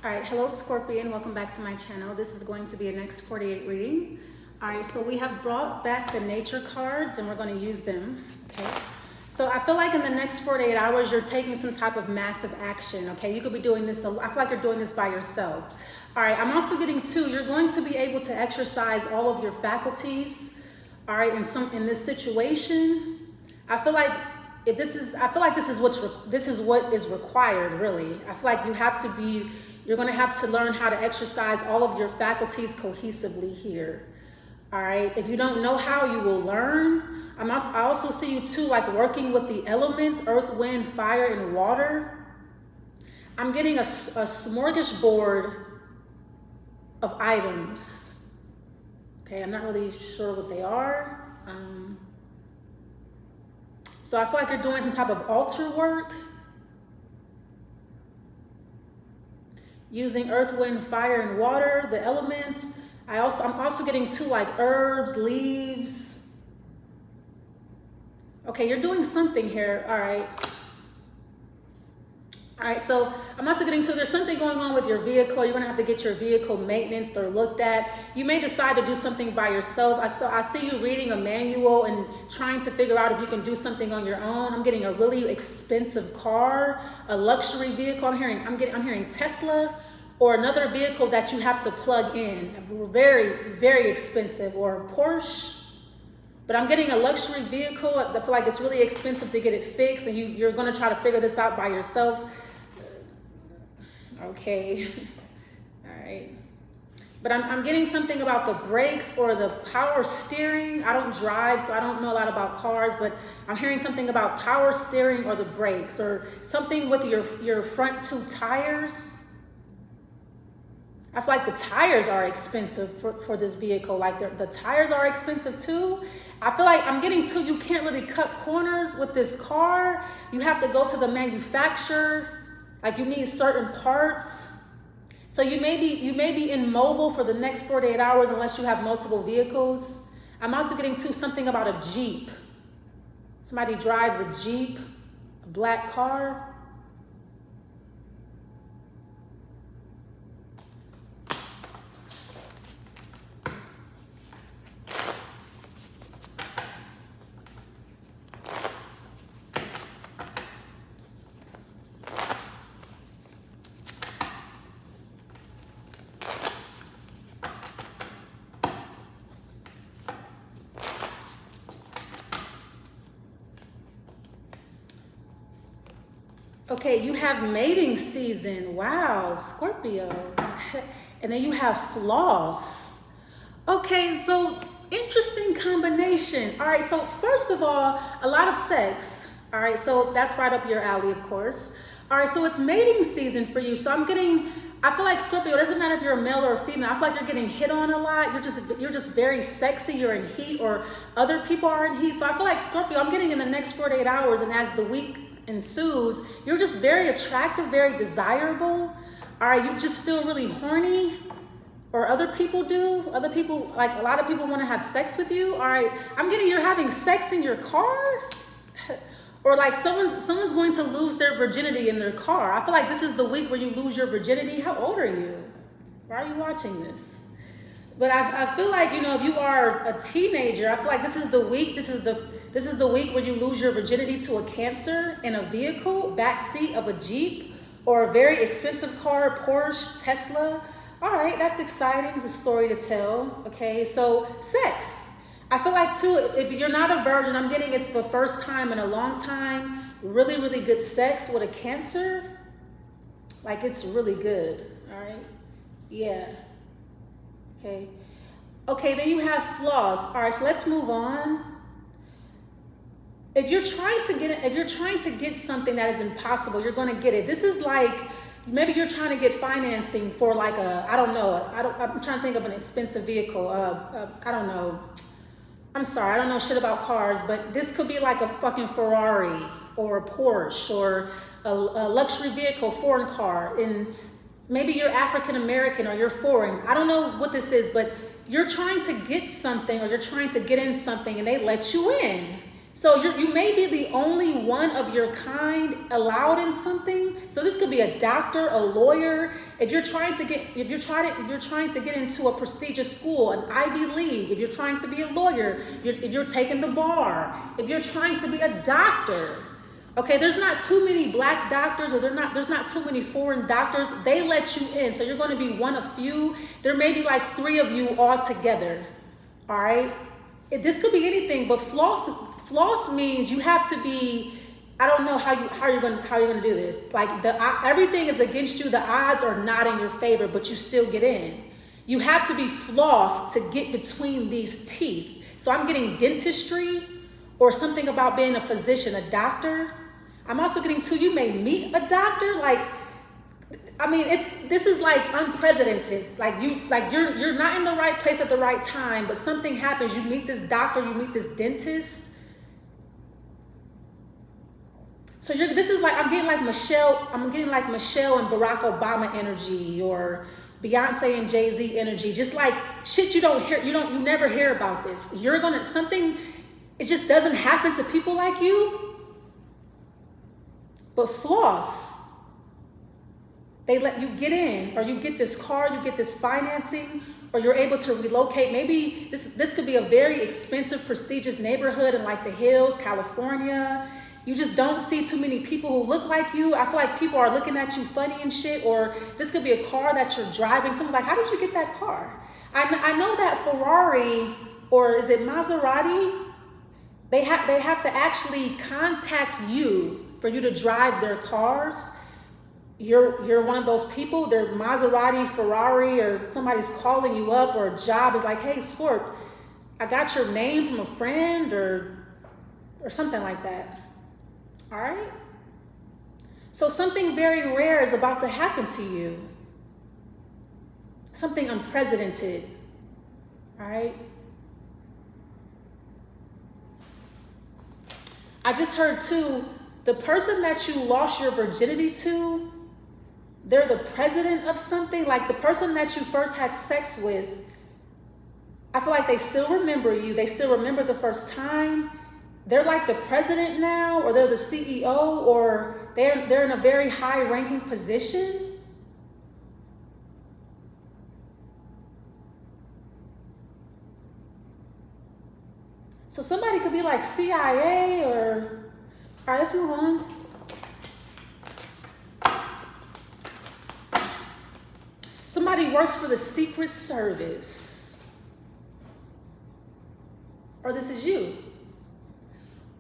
All right, hello Scorpion, welcome back to my channel. This is going to be a next 48 reading. All right, so we have brought back the nature cards and we're going to use them, okay? So I feel like in the next 48 hours, you're taking some type of massive action, okay? You could be doing this, I feel like you're doing this by yourself. All right, I'm also getting too, you're going to be able to exercise all of your faculties, all right, in this situation. I feel like this is what is required, really. I feel like you're going to have to learn how to exercise all of your faculties cohesively here. All right. If you don't know how, you will learn. I also see you too, like working with the elements, earth, wind, fire, and water. I'm getting a smorgasbord of items. Okay. I'm not really sure what they are. So I feel like you're doing some type of altar work. Using earth, wind, fire, and water, the elements. I'm also getting too, like herbs, leaves. Okay, you're doing something here. All right. All right, so I'm also getting to, there's something going on with your vehicle. You're gonna have to get your vehicle maintenance or looked at. You may decide to do something by yourself. I see you reading a manual and trying to figure out if you can do something on your own. I'm getting a really expensive car, a luxury vehicle. I'm hearing Tesla or another vehicle that you have to plug in. Very, very expensive, or a Porsche. But I'm getting a luxury vehicle. I feel like it's really expensive to get it fixed, and you're gonna try to figure this out by yourself. Okay, all right. But I'm getting something about the brakes or the power steering. I don't drive, so I don't know a lot about cars, but I'm hearing something about power steering or the brakes, or something with your front two tires. I feel like the tires are expensive for this vehicle. Like the tires are expensive too. I feel like I'm getting to, you can't really cut corners with this car. You have to go to the manufacturer. Like you need certain parts. So you may be immobile for the next 48 hours unless you have multiple vehicles. I'm also getting to something about a Jeep. Somebody drives a Jeep, a black car. Okay, you have mating season. Wow, Scorpio. And then you have floss. Okay, so interesting combination. All right, so first of all, a lot of sex. All right, so that's right up your alley, of course. All right, so it's mating season for you. So I feel like Scorpio, it doesn't matter if you're a male or a female. I feel like you're getting hit on a lot. You're just very sexy. You're in heat, or other people are in heat. So I feel like Scorpio, I'm getting in the next 48 hours, and as the week ensues, you're just very attractive, very desirable. All right, you just feel really horny, or other people do. Other people, like a lot of people want to have sex with you. All right, I'm getting you're having sex in your car, or like someone's going to lose their virginity in their car. I feel like this is the week where you lose your virginity. How old are you? Why are you watching this? But I feel like, you know, if you are a teenager, I feel like this is the week. This is the week where you lose your virginity to a Cancer in a vehicle, backseat of a Jeep, or a very expensive car, Porsche, Tesla. All right, that's exciting. It's a story to tell. Okay, so sex. I feel like too, if you're not a virgin, I'm getting it's the first time in a long time, really, really good sex with a Cancer. Like it's really good. All right, yeah. Okay. Okay, then you have floss. All right, so let's move on. If you're trying to get something that is impossible, you're going to get it. This is like, maybe you're trying to get financing for like I'm trying to think of an expensive vehicle. I don't know. I'm sorry, I don't know shit about cars, but this could be like a fucking Ferrari or a Porsche or a luxury vehicle, foreign car. And maybe you're African American or you're foreign. I don't know what this is, but you're trying to get something, or you're trying to get in something, and they let you in So you may be the only one of your kind allowed in something. So this could be a doctor, a lawyer. If you're trying to get into a prestigious school, an Ivy League, if you're trying to be a lawyer, if you're taking the bar, if you're trying to be a doctor, okay, there's not too many black doctors, or there's not too many foreign doctors. They let you in, so you're going to be one of few. There may be like 3 of you all together. All right, this could be anything, but floss means you have to be. I don't know how you're gonna do this. Like everything is against you. The odds are not in your favor, but you still get in. You have to be flossed to get between these teeth. So I'm getting dentistry, or something about being a physician, a doctor. I'm also getting too, you may meet a doctor. Like, I mean, this is like unprecedented. Like you're not in the right place at the right time, but something happens. You meet this doctor, you meet this dentist. So this is like, I'm getting like Michelle and Barack Obama energy, or Beyonce and Jay-Z energy. Just like shit you never hear about this. It just doesn't happen to people like you. But floss. They let you get in, or you get this car, you get this financing, or you're able to relocate. Maybe this could be a very expensive, prestigious neighborhood in like the hills, California. You just don't see too many people who look like you. I feel like people are looking at you funny and shit. Or this could be a car that you're driving. Someone's like, how did you get that car? I know that Ferrari, or is it Maserati? They have to actually contact you for you to drive their cars. You're one of those people. They're Maserati, Ferrari, or somebody's calling you up, or a job is like, hey, Scorp, I got your name from a friend, or something like that. All right? So something very rare is about to happen to you. Something unprecedented. All right? I just heard too, the person that you lost your virginity to, they're the president of something. Like the person that you first had sex with, I feel like they still remember you. They still remember the first time. They're like the president now, or they're the CEO, or they're in a very high ranking position. So somebody could be like CIA, or, all right, let's move on. Somebody works for the Secret Service. Or this is you.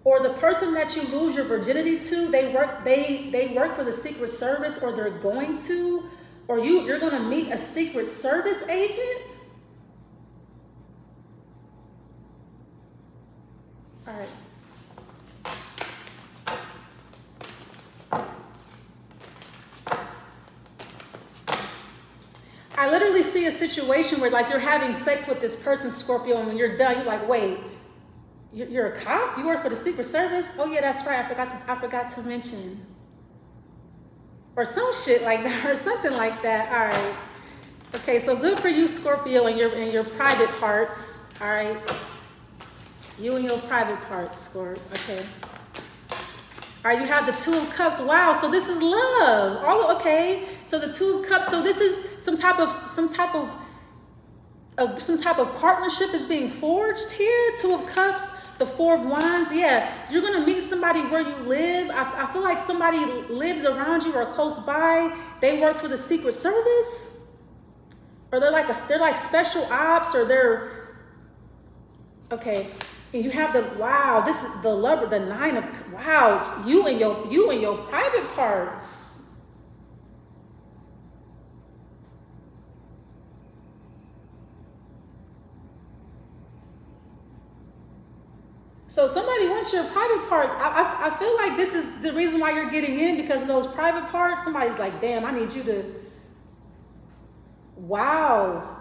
Or the person that you lose your virginity to, they work for the Secret Service, or they're going to, or you're gonna meet a Secret Service agent. All right. I literally see a situation where like you're having sex with this person, Scorpio, and when you're done, you're like, wait, you're a cop? You work for the Secret Service? Oh yeah, that's right. I forgot to mention. Or some shit like that, or something like that. All right. Okay, so good for you, Scorpio, and your private parts. All right. You and your private parts, Scorp. Okay. All right, you have the Two of Cups. Wow, so this is love. Okay. So the Two of Cups. So this is some type of partnership is being forged here. Two of Cups. The Four of Wands, yeah. You're gonna meet somebody where you live. I feel like somebody lives around you or close by. They work for the Secret Service, or they're like special ops, or they're okay. And you have wow. This is the lover, the Nine of Wows. You and your private parts. So somebody wants your private parts. I feel like this is the reason why you're getting in, because of those private parts. Somebody's like, damn, I need you to, wow.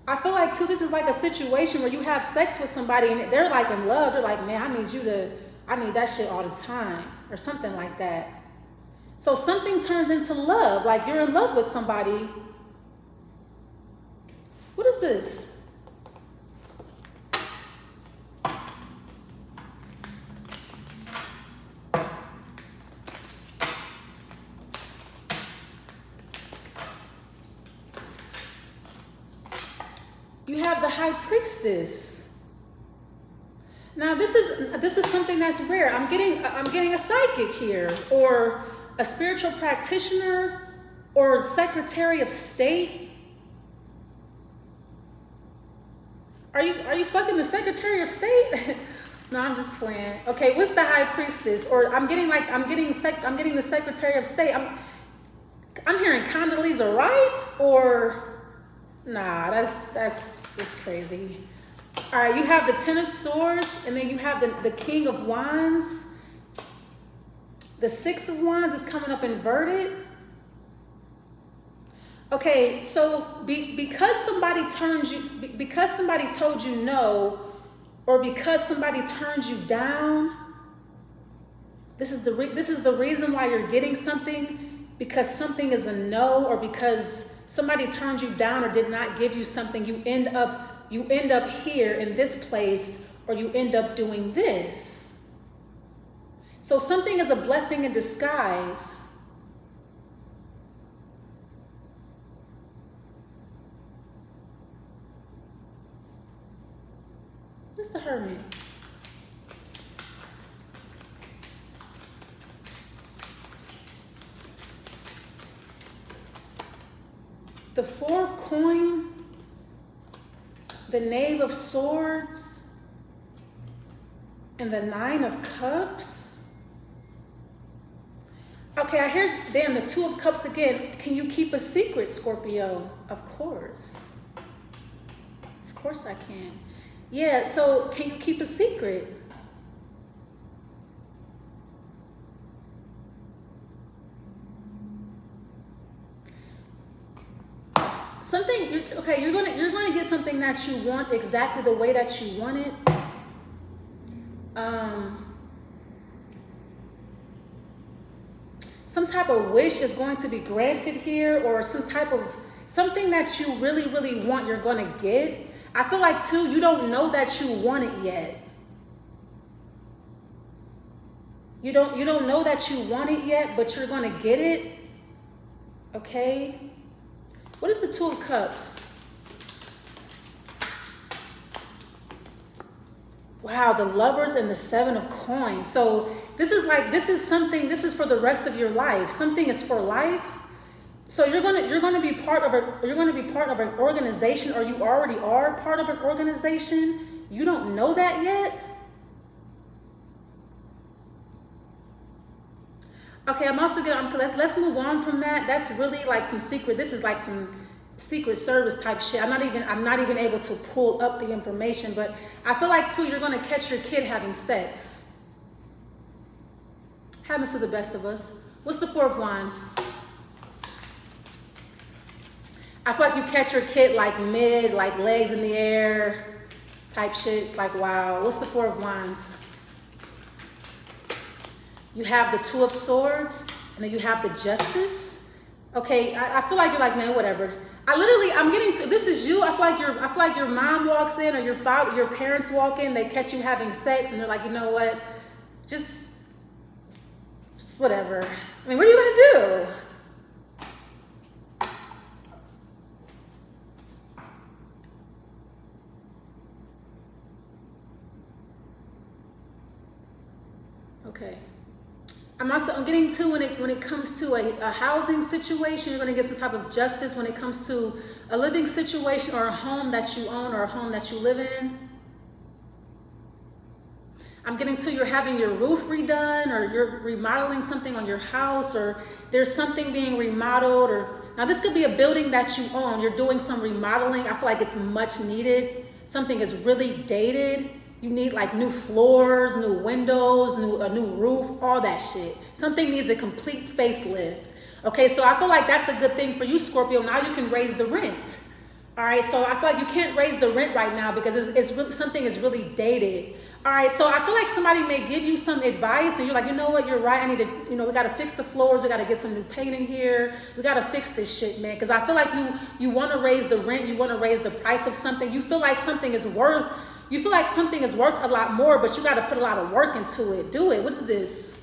I feel like too, this is like a situation where you have sex with somebody and they're like in love. They're like, man, I need that shit all the time, or something like that. So something turns into love, like you're in love with somebody. What is this? You have the High Priestess. Now this is something that's rare. I'm getting a psychic here, or a spiritual practitioner, or Secretary of State. Are you fucking the Secretary of State? No, I'm just playing. Okay, what's the High Priestess? Or I'm getting the Secretary of State. I'm hearing Condoleezza Rice, or nah, that's crazy. All right, you have the Ten of Swords, and then you have the King of Wands. The Six of Wands is coming up inverted. Okay, so because somebody told you no, or because somebody turned you down, this is the reason why you're getting something, because something is a no, or because somebody turned you down or did not give you something. You end up here in this place, or you end up doing this. So something is a blessing in disguise. What's the Hermit? The Four of Coins, the Knave of Swords, and the Nine of Cups. Okay, I hear, damn, the Two of Cups again. Can you keep a secret, Scorpio? Of course. Of course I can. Yeah, so can you keep a secret? You're gonna get something that you want exactly the way that you want it. Some type of wish is going to be granted here, or something that you really, really want, you're gonna get. I feel like too, you don't know that you want it yet. You don't know that you want it yet, but you're gonna get it. Okay? What is the Two of Cups? Wow, the Lovers and the Seven of Coins. So this is for the rest of your life. Something is for life. So you're gonna be part of an organization, or you already are part of an organization. You don't know that yet. Okay, I'm also gonna let's move on from that. That's really like some secret. This is like some Secret Service type shit. I'm not even able to pull up the information, but I feel like too, you're gonna catch your kid having sex. Happens to the best of us. What's the Four of Wands? I feel like you catch your kid like mid, like legs in the air type shit. It's like, wow. What's the Four of Wands? You have the Two of Swords, and then you have the Justice. Okay, I feel like you're like, man, whatever. I'm getting to, this is you. I feel like your mom walks in, or your parents walk in, they catch you having sex, and they're like, you know what? Just whatever. I mean, what are you gonna do? Okay. I'm getting to when it comes to a housing situation, you're going to get some type of justice when it comes to a living situation, or a home that you own, or a home that you live in. I'm getting to you're having your roof redone, or you're remodeling something on your house, or there's something being remodeled, or now this could be a building that you own. You're doing some remodeling. I feel like it's much needed. Something is really dated. You need like new floors, new windows, a new roof, all that shit. Something needs a complete facelift. Okay, so I feel like that's a good thing for you, Scorpio. Now you can raise the rent. All right, so I feel like you can't raise the rent right now because it's really, something is really dated. All right, so I feel like somebody may give you some advice, and you're like, you know what, you're right. I need to, we got to fix the floors. We got to get some new paint in here. We got to fix this shit, man. Because I feel like you want to raise the rent. You want to raise the price of something. You feel like something is worth a lot more, but you got to put a lot of work into it. Do it. What's this?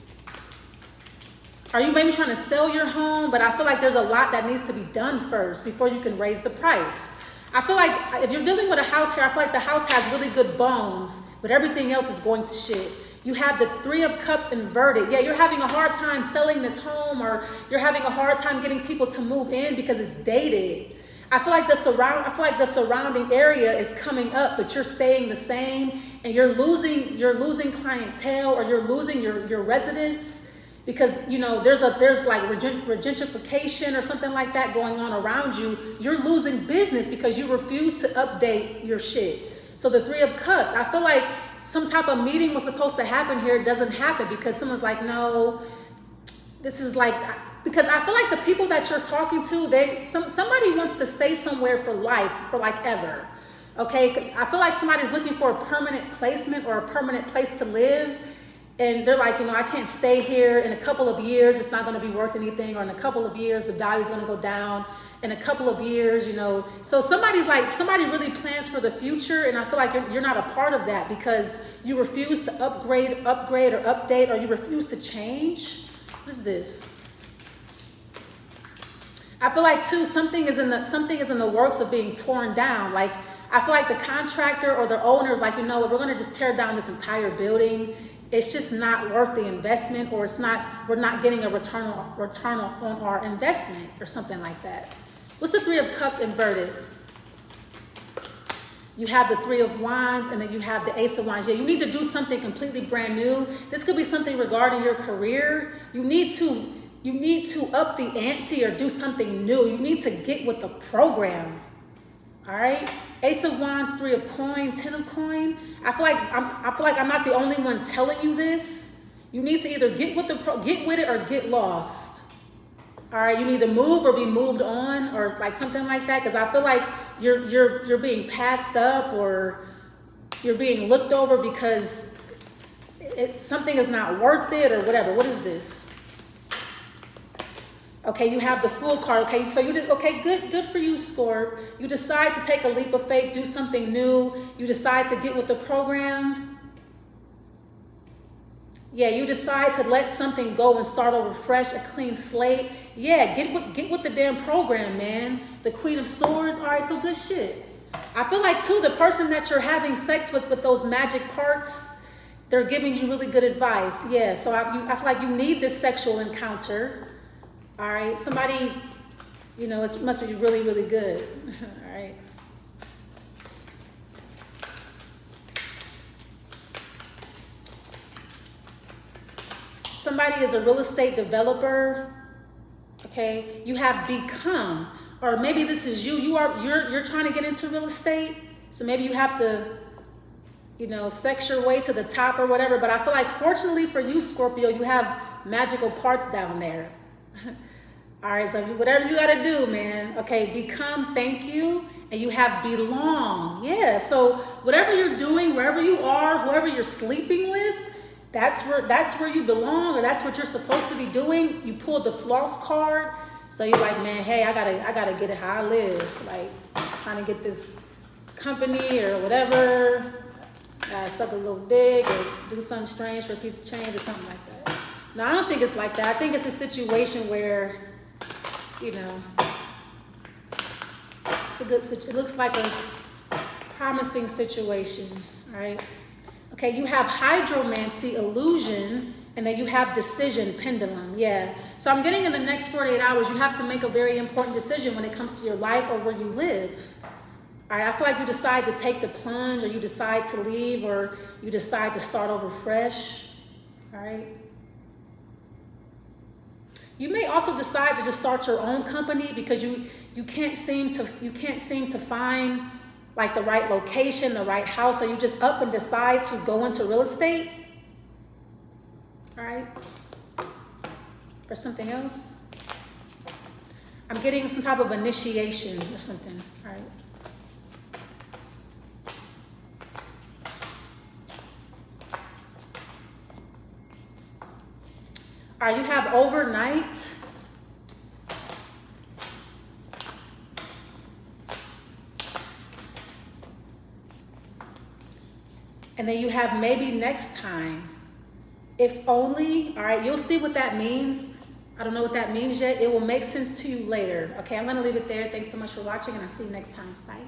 Are you maybe trying to sell your home? But I feel like there's a lot that needs to be done first before you can raise the price. I feel like if you're dealing with a house here, I feel like the house has really good bones, but everything else is going to shit. You have the Three of Cups inverted. Yeah, you're having a hard time selling this home, or you're having a hard time getting people to move in because it's dated. I feel like the surrounding area is coming up, but you're staying the same, and you're losing clientele, or you're losing your residents. Because, you know, there's like gentrification or something like that going on around you. You're losing business because you refuse to update your shit. So the Three of Cups, I feel like some type of meeting was supposed to happen here. It doesn't happen because someone's like, no, this is like, because I feel like the people that you're talking to, somebody wants to stay somewhere for life, for like ever. Okay, because I feel like somebody's looking for a permanent placement or a permanent place to live. And they're like, you know, I can't stay here. In a couple of years, it's not going to be worth anything. Or in a couple of years, the value is going to go down. In a couple of years, you know. So somebody really plans for the future. And I feel like you're not a part of that because you refuse to upgrade or update, or you refuse to change. What is this? I feel like too, something is in the works of being torn down. Like, I feel like the contractor or the owner is like, you know what, we're going to just tear down this entire building. It's just not worth the investment, or we're not getting a return on our investment, or something like that. What's the Three of Cups inverted? You have the Three of Wands, and then you have the Ace of Wands. Yeah, you need to do something completely brand new. This could be something regarding your career. You need to up the ante or do something new. You need to get with the program. All right, Ace of Wands, Three of Coin, Ten of Coin. I feel like I'm not the only one telling you this. You need to either get with it or get lost. All right, you need to move or be moved on, or like something like that. Because I feel like you're being passed up, or you're being looked over because something is not worth it, or whatever. What is this? Okay, you have the Fool card. Okay, so good for you, Scorp. You decide to take a leap of faith, do something new. You decide to get with the program. Yeah, you decide to let something go and start over fresh, a clean slate. Yeah, get with the damn program, man. The Queen of Swords. All right, so good shit. I feel like too, the person that you're having sex with those magic parts, they're giving you really good advice. Yeah, so I feel like you need this sexual encounter. All right, somebody, you know, it must be really, really good. All right. Somebody is a real estate developer. Okay, you have become, or maybe this is you. You're trying to get into real estate, so maybe you have to, you know, sex your way to the top or whatever. But I feel like, fortunately for you, Scorpio, you have magical parts down there. All right, so whatever you got to do, man. Okay, become, thank you, and you have belong. Yeah, so whatever you're doing, wherever you are, whoever you're sleeping with, that's where you belong, or that's what you're supposed to be doing. You pulled the floss card, so you're like, man, hey, I gotta get it how I live. Like, trying to get this company or whatever. Gotta suck a little dick or do something strange for a piece of change or something like that. No, I don't think it's like that. I think it's a situation where, you know, it looks like a promising situation, all right? Okay, you have hydromancy, illusion, and then you have decision, pendulum, yeah. So I'm getting in the next 48 hours, you have to make a very important decision when it comes to your life or where you live. All right, I feel like you decide to take the plunge, or you decide to leave, or you decide to start over fresh, all right? You may also decide to just start your own company because you can't seem to find like the right location, the right house, so you just up and decide to go into real estate. All right? Or something else. I'm getting some type of initiation or something. All right? All right, you have overnight. And then you have maybe next time. If only, all right, you'll see what that means. I don't know what that means yet. It will make sense to you later. Okay, I'm going to leave it there. Thanks so much for watching, and I'll see you next time. Bye.